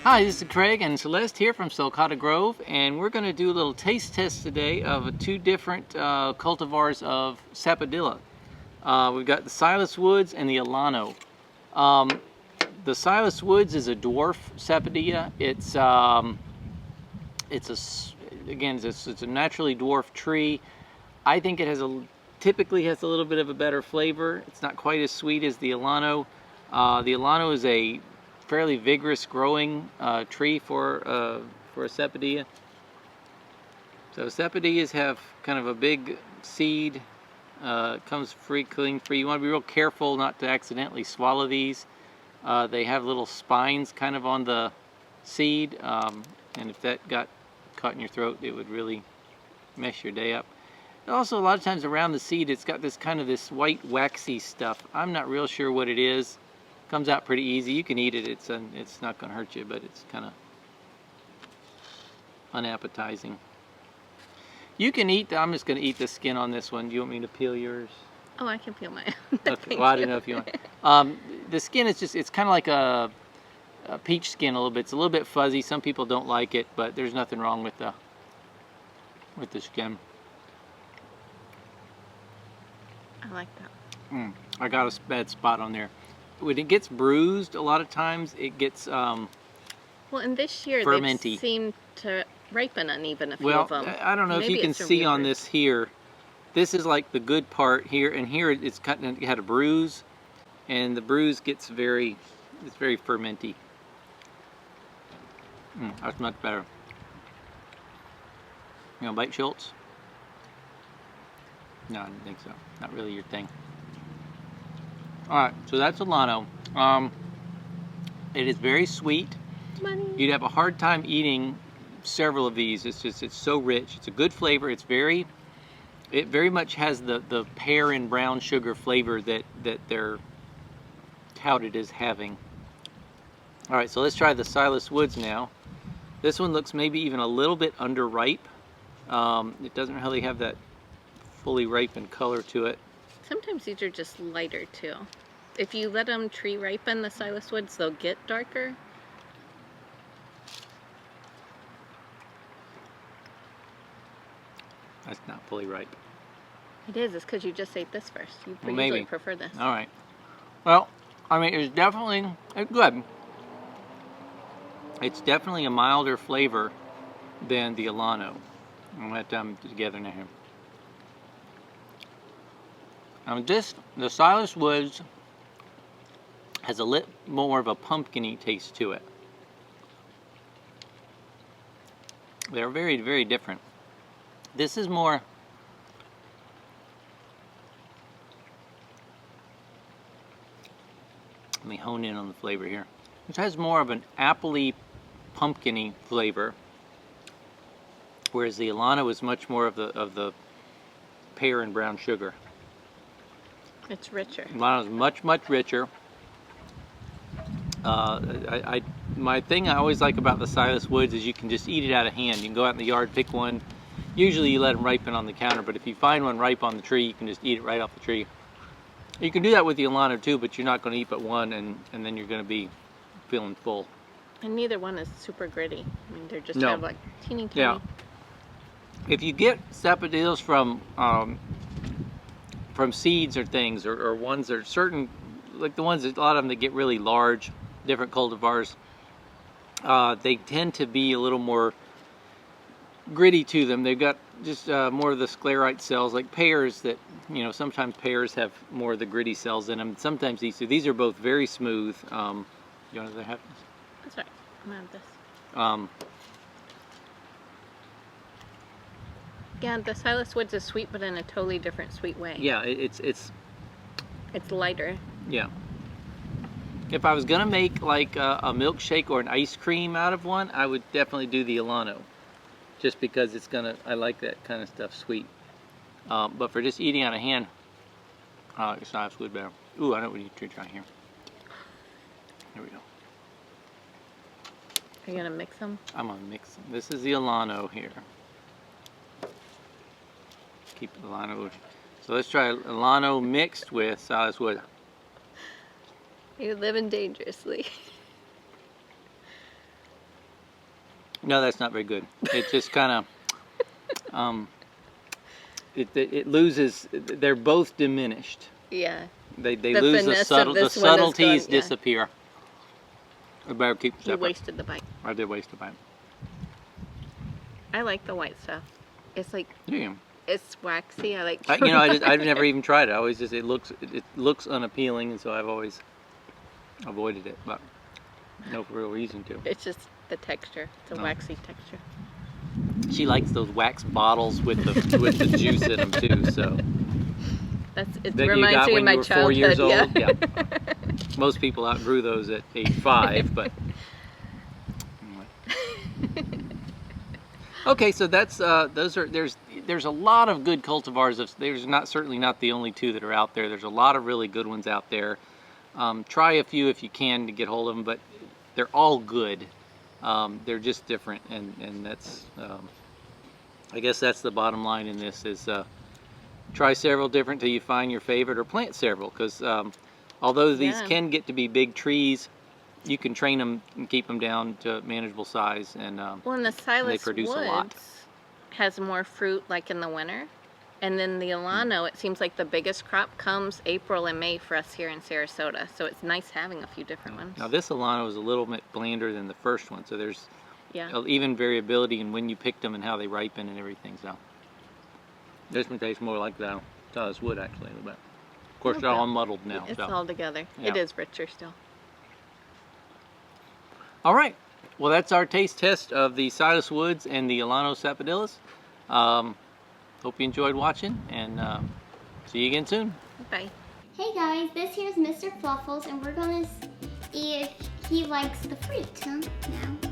Hi, this is Craig and Celeste here from Sulcata Grove, and we're going to do a little taste test today of two different cultivars of Sapodilla. We've got the Silas Woods and the Alano. The Silas Woods is a dwarf Sapodilla. It's a naturally dwarf tree. I think it typically has a little bit of a better flavor. It's not quite as sweet as the Alano. The Alano is a fairly vigorous growing tree for a Sapodilla. So Sapodillas have kind of a big seed. Comes clean free. You want to be real careful not to accidentally swallow these. They have little spines kind of on the seed, and if that got caught in your throat, it would really mess your day up. And also, a lot of times around the seed, it's got this white waxy stuff. I'm not real sure what it is. Comes out pretty easy. You can eat it. It's not going to hurt you, but it's kind of unappetizing. You can eat. I'm just going to eat the skin on this one. Do you want me to peel yours? Oh, I can peel mine. Okay. Well, I didn't know if you want. The skin is it's kind of like a peach skin a little bit. It's a little bit fuzzy. Some people don't like it, but there's nothing wrong with the skin. I like that. I got a bad spot on there. When it gets bruised, a lot of times it gets well, and this year fermenty. They seem to ripen uneven a few of them. I don't know if you can see on this here. This is like the good part here, and here it had a bruise, and the bruise gets very fermenty. That's much better. You want to bite, Schultz? No, I didn't think so. Not really your thing. Alright, so that's Alano. It is very sweet. You'd have a hard time eating several of these. It's so rich. It's a good flavor. It very much has the pear and brown sugar flavor that they're touted as having. Alright, so let's try the Silas Woods now. This one looks maybe even a little bit underripe. It doesn't really have that fully ripened color to it. Sometimes these are just lighter too. If you let them tree ripen, the Silas Woods, they'll get darker. That's not fully ripe. It is. It's because you just ate this first. You usually prefer this. All right. Well, I mean, it's definitely good. It's definitely a milder flavor than the Alano. I'm going to have them together now here. The Silas Woods has a little more of a pumpkin-y taste to it. They're very, very different. This is more... Let me hone in on the flavor here. This has more of an appley, pumpkin-y flavor, whereas the Alano is much more of the pear and brown sugar. It's richer. Alano is much, much richer. My thing I always like about the Silas Woods is you can just eat it out of hand. You can go out in the yard, pick one. Usually you let them ripen on the counter, but if you find one ripe on the tree, you can just eat it right off the tree. You can do that with the Alano too, but you're not going to eat but one, and then you're going to be feeling full. And neither one is super gritty. I mean, they're just kind of like teeny tiny. Yeah. If you get Sapodillas from seeds or things, or ones that are certain, like the ones that a lot of them that get really large, different cultivars, they tend to be a little more gritty to them. They've got just more of the sclerite cells, like pears that, sometimes pears have more of the gritty cells in them. Sometimes these do. These are both very smooth. You want to have this? That's right. I'm going to have this. Yeah, the Silas Woods is sweet, but in a totally different sweet way. Yeah, it's lighter. Yeah. If I was gonna make like a milkshake or an ice cream out of one, I would definitely do the Alano, just because I like that kind of stuff sweet. But for just eating out of hand, it's not absolutely better. Ooh, I know what you need to try here. Here we go. Are you gonna mix them? I'm gonna mix them. This is the Alano here. Keep the Alano. So let's try Alano mixed with Silas Woods. You're living dangerously. No, that's not very good. It just kind of, it loses. They're both diminished. Yeah. They The lose finesse the of this one is subtleties gone, yeah. disappear. I better keep You separate. wasted the bite. I did waste a bite. I like the white stuff. It's like, Yeah. it's waxy. I like. You know, I've never even tried it. I always just it looks unappealing, and so I've always avoided it. But no real reason to. It's just the texture. It's a waxy texture. She likes those wax bottles with the juice in them too. So It that you reminds got me when of my you were 4 childhood. years old. Yeah. Most people outgrew those at age 5, but okay. So that's there's a lot of good cultivars. There's certainly not the only 2 that are out there. There's a lot of really good ones out there. Try a few if you can to get hold of them, but they're all good. They're just different, and that's I guess that's the bottom line in this is try several different till you find your favorite, or plant several, because although these can get to be big trees, you can train them and keep them down to manageable size, and Well, and the Silas produce a lot. Woods has more fruit like in the winter. And then the Alano, it seems like the biggest crop comes April and May for us here in Sarasota. So it's nice having a few different ones. Now this Alano is a little bit blander than the first one, so there's Yeah. even variability in when you picked them and how they ripen and everything. So this one tastes more like the Silas Wood actually a little bit. Of course, they're all muddled now. It's so. all together. Yeah. It is richer still. All right. Well, that's our taste test of the Silas Woods and the Alano Sapodillas. Hope you enjoyed watching, and see you again soon. Bye. Hey guys, this here's Mr. Fluffles, and we're gonna see if he likes the fruit, huh? Now.